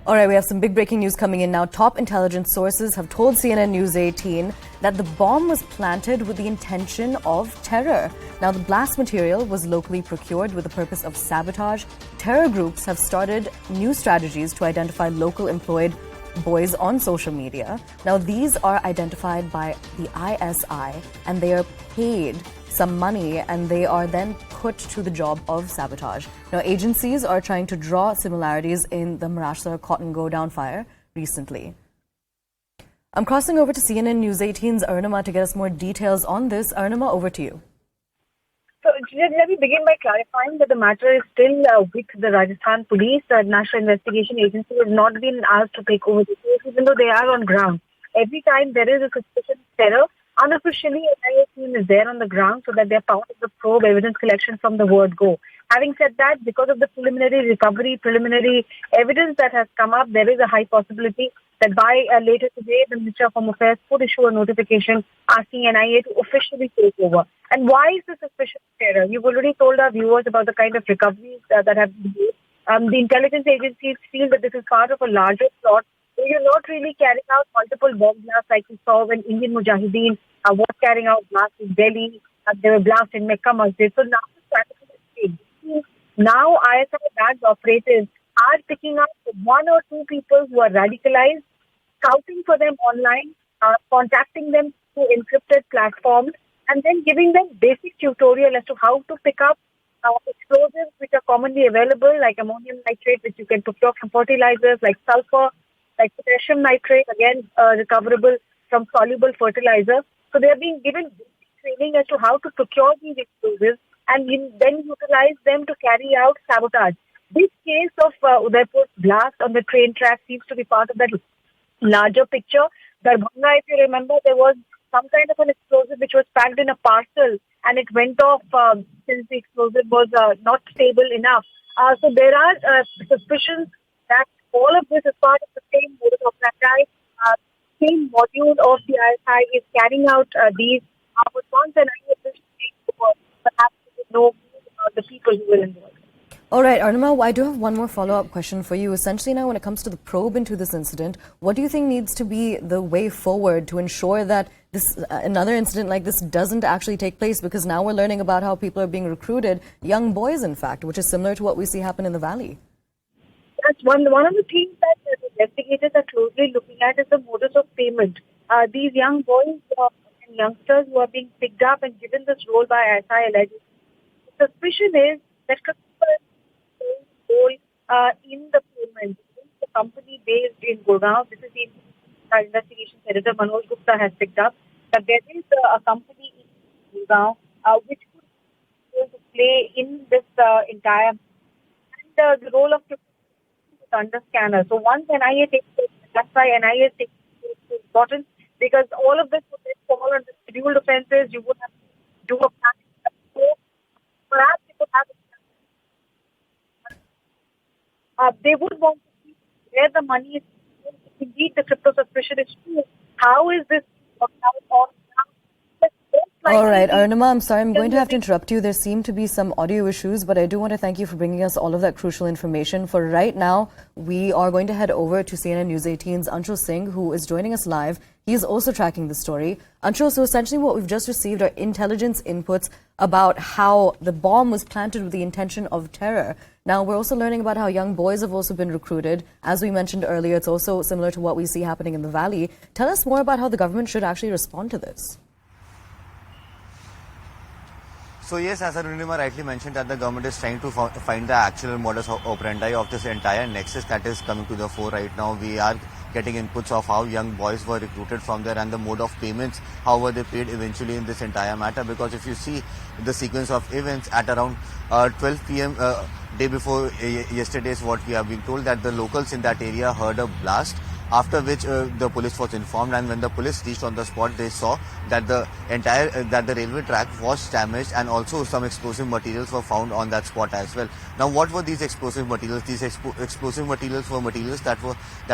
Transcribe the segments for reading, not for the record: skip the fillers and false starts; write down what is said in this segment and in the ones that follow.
All right, we have some big breaking news coming in now. Top intelligence sources have told CNN News 18 that the bomb was planted with the intention of terror. Now, the blast material was locally procured with the purpose of sabotage. Terror groups have started new strategies to identify local employed boys on social media. Now, these are identified by the ISI and they are paid some money and they are then put to the job of sabotage. Now, agencies are trying to draw similarities in the Maharashtra cotton go-down fire recently. I'm crossing over to CNN News 18's Arunima to get us more details on this. Arunima, over to you. So let me begin by clarifying that the matter is still with the Rajasthan police. The National Investigation Agency has not been asked to take over the case, even though they are on ground. Every time there is a suspicion of terror, unofficially, NIA team is there on the ground so that they are part of the probe evidence collection from the word go. Having said that, because of the preliminary recovery, preliminary evidence that has come up, there is a high possibility that by later today, the Minister of Home Affairs could issue a notification asking NIA to officially take over. And why is this suspicion of terror? You've already told our viewers about the kind of recoveries that have been made. The intelligence agencies feel that this is part of a larger plot. You're not really carrying out multiple bomb blasts like we saw when Indian Mujahideen was carrying out blasts in Delhi. There were blasts in Mecca Masjid. So now the strategy is changed. Now ISI operators are picking up one or two people who are radicalized, scouting for them online, contacting them through encrypted platforms, and then giving them basic tutorial as to how to pick up explosives which are commonly available, like ammonium nitrate, which you can procure from fertilizers, like sulfur, like potassium nitrate, again recoverable from soluble fertilizer. So they are being given basic training as to how to procure these explosives and then utilize them to carry out sabotage. This case of Udaipur's blast on the train track seems to be part of that larger picture. Darbhanga, if you remember, there was some kind of an explosive which was packed in a parcel and it went off since the explosive was not stable enough. So there are suspicions that all of this is part of the same modus operandi, same module of the ISI is carrying out these once and perhaps know the people who will involve. All right, Arunima, I do have one more follow-up question for you. Essentially now, when it comes to the probe into this incident, what do you think needs to be the way forward to ensure that this another incident like this doesn't actually take place? Because now we're learning about how people are being recruited, young boys in fact, which is similar to what we see happen in the valley. That's one of the things that the investigators are closely looking at is the modus of payment. These young boys and youngsters who are being picked up and given this role by ISI allegedly, the suspicion is that role in the payment. The company based in Gurgaon, this is the investigation editor Manoj Gupta has picked up, that there is a company in Gurgaon which could be able to play in this entire and the role of under scanner. So once NIA takes place, that's why NIA takes place is important, because all of this would then fall under scheduled offences. You would have to do a plan. Perhaps you could have they would want to see where the money is. If indeed the crypto suspicion is true, how is this worked out on ground? All right, Arunima, I'm sorry, I'm going to have to interrupt you. There seem to be some audio issues, but I do want to thank you for bringing us all of that crucial information. For right now, we are going to head over to CNN News 18's Anshul Singh, who is joining us live. He is also tracking the story. Anshul, so essentially what we've just received are intelligence inputs about how the bomb was planted with the intention of terror. Now, we're also learning about how young boys have also been recruited. As we mentioned earlier, it's also similar to what we see happening in the valley. Tell us more about how the government should actually respond to this. So yes, as Arunima rightly mentioned, that the government is trying to find the actual modus operandi of this entire nexus that is coming to the fore right now. We are getting inputs of how young boys were recruited from there and the mode of payments, how were they paid eventually in this entire matter. Because if you see the sequence of events at around 12 p.m. Day before yesterday is what we have been told, that the locals in that area heard a blast, after which the police was informed, and when the police reached on the spot, they saw that the railway track was damaged and also some explosive materials were found on that spot as well. Now, what were these explosive materials? These explosive materials were materials that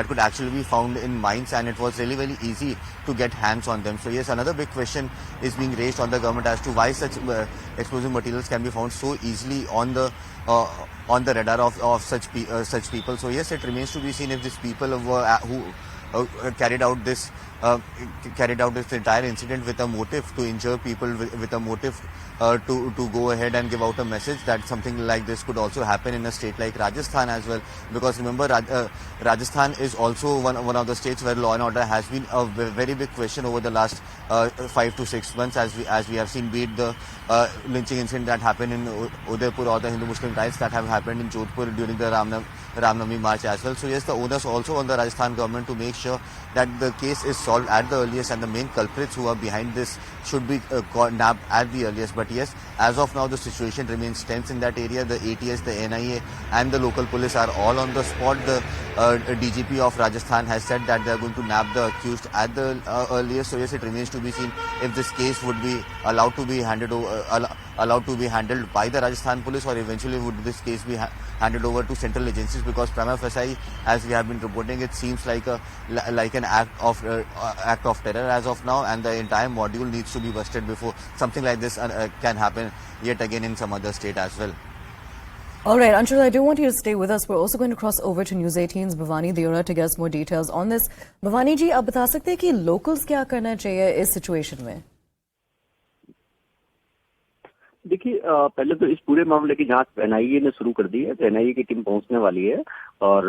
could actually be found in mines, and it was really very easy to get hands on them. So yes, another big question is being raised on the government as to why such explosive materials can be found so easily on the on the radar of such people. So yes, it remains to be seen if these people who carried out this entire incident with a motive to injure people, with a motive to go ahead and give out a message that something like this could also happen in a state like Rajasthan as well. Because remember, Rajasthan is also one of the states where law and order has been a very big question over the last 5 to 6 months, as we have seen, be it the lynching incident that happened in Udaipur or the Hindu-Muslim riots that have happened in Jodhpur during the Ramnavami march as well. So yes, the onus also on the Rajasthan government to make sure that the case is solved at the earliest, and the main culprits who are behind this should be nabbed at the earliest. But yes, as of now, the situation remains tense in that area. The ATS, the NIA and the local police are all on the spot. The DGP of Rajasthan has said that they are going to nab the accused at the earliest. So yes, it remains to be seen if this case would be allowed to be handed over, allowed to be handled by the Rajasthan police, or eventually would this case be handed over to central agencies. Because prima facie, as we have been reporting, it seems like an act of terror as of now, and the entire module needs to be busted before something like this can happen yet again in some other state as well. All right, Anshul, I do want you to stay with us. We're also going to cross over to News 18's Bhawani Deora to get us more details on this. Bhawani ji, आप बता सकते हैं कि locals क्या करना चाहिए इस situation में? देखिए, पहले तो इस पूरे मामले की जांच एनआईए ने शुरू कर दी है। तो एनआईए की टीम पहुंचने वाली है और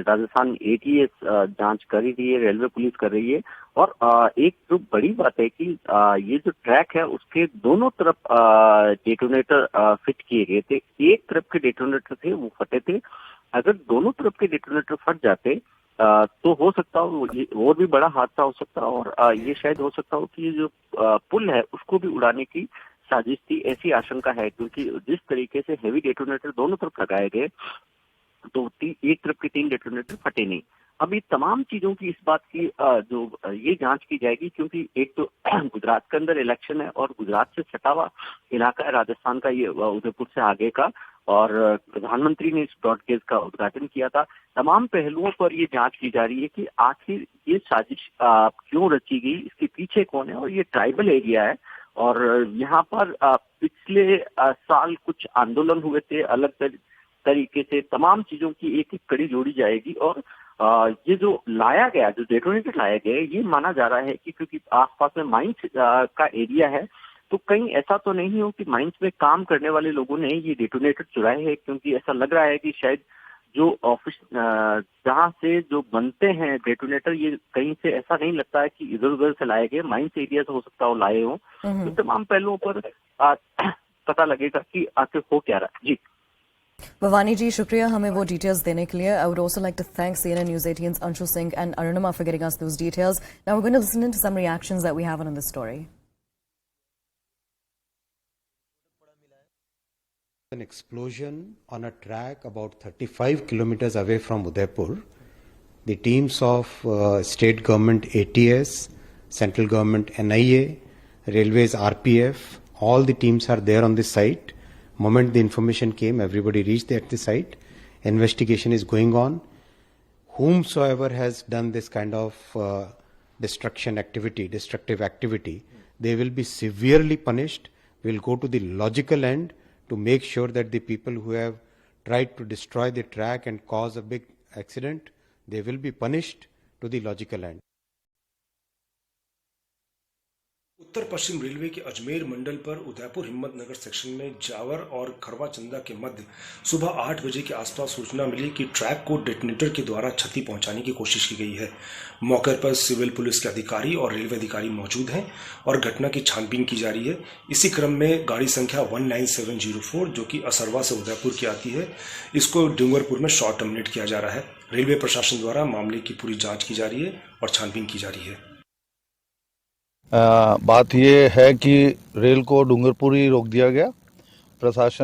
राजस्थान एटीएस जांच कर रही है, रेलवे पुलिस कर रही है। और एक जो बड़ी बात है कि ये जो ट्रैक है उसके दोनों तरफ डेटोनेटर फिट किए गए थे। एक तरफ के डेटोनेटर थे वो फटे थे। अगर दोनों तरफ के डेटोनेटर फट जाते तो हो सकता हो और भी बड़ा हादसा हो सकता, और ये शायद हो सकता हो कि ये जो पुल है उसको भी उड़ाने की साजिश थी, ऐसी आशंका है। क्योंकि जिस तरीके से हेवी डेटोनेटर दोनों तरफ लगाए गए तो एक तरफ के 3 डेटोनेटर फटे नहीं। अब ये तमाम चीजों की इस बात की जो ये जांच की जाएगी, क्योंकि एक तो गुजरात के अंदर इलेक्शन है और गुजरात से सटा हुआ इलाका है राजस्थान का, ये उदयपुर से आगे का, और प्रधानमंत्री ने इस ब्रॉडगेज का उद्घाटन किया था। तमाम पहलुओं पर ये जांच की जा रही है कि आखिर ये साजिश क्यों रची गई, इसके पीछे कौन है। और ये ट्राइबल एरिया है और यहाँ पर पिछले साल कुछ आंदोलन हुए थे अलग तरीके से। तमाम चीजों की एक एक कड़ी जोड़ी जाएगी। और ये जो लाया गया, जो डेटोनेटर लाया गया, ये माना जा रहा है कि क्योंकि आसपास में माइंस का एरिया है, तो कहीं ऐसा तो नहीं हो कि माइंस में काम करने वाले लोगों ने ये डेटोनेटर चुराए हैं। क्योंकि ऐसा लग रहा है कि शायद जो ऑफिस जहाँ से जो बनते हैं डेटोनेटर, ये कहीं से ऐसा नहीं लगता है कि इधर उधर से लाए गए, माइंस एरिया से हो सकता हो लाए हो। तो तमाम पहलुओं पर पता लगेगा कि आखिर हो क्या रहा है। जी Bhavani ji, shukriya हमें वो details देने के लिए. I would also like to thank CNN News 18's Anshul Singh and Arunima for getting us those details. Now we're going to listen into some reactions that we have on this story. An explosion on a track about 35 kilometers away from Udaipur. The teams of state government ATS, central government NIA, railways RPF, all the teams are there on the site. Moment the information came, everybody reached at the site. Investigation is going on. Whomsoever has done this kind of destructive activity, they will be severely punished. We'll go to the logical end to make sure that the people who have tried to destroy the track and cause a big accident, they will be punished to the logical end. Uttar Paschim railway के अजमेर मंडल पर Udaipur Himmatnagar section में जावर और खरवा चंदा के मध्य सुबह 8 बजे के आसपास सूचना मिली कि ट्रैक को डेटोनेटर के द्वारा क्षति पहुंचाने की कोशिश की गई है। मौके पर सिविल पुलिस के अधिकारी और रेलवे अधिकारी मौजूद हैं और घटना की छानबीन की जा रही है। इसी क्रम में गाड़ी संख्या 19704 जो कि असरवा से उदयपुर की आती है, इसको डूंगरपुर में शॉर्ट टर्मिनेट किया जा रहा है। रेलवे प्रशासन द्वारा मामले की पूरी जाँच की जा रही है और छानबीन की जा रही है। बात ये है कि रेल को डूंगरपुर ही रोक दिया गया। प्रशासन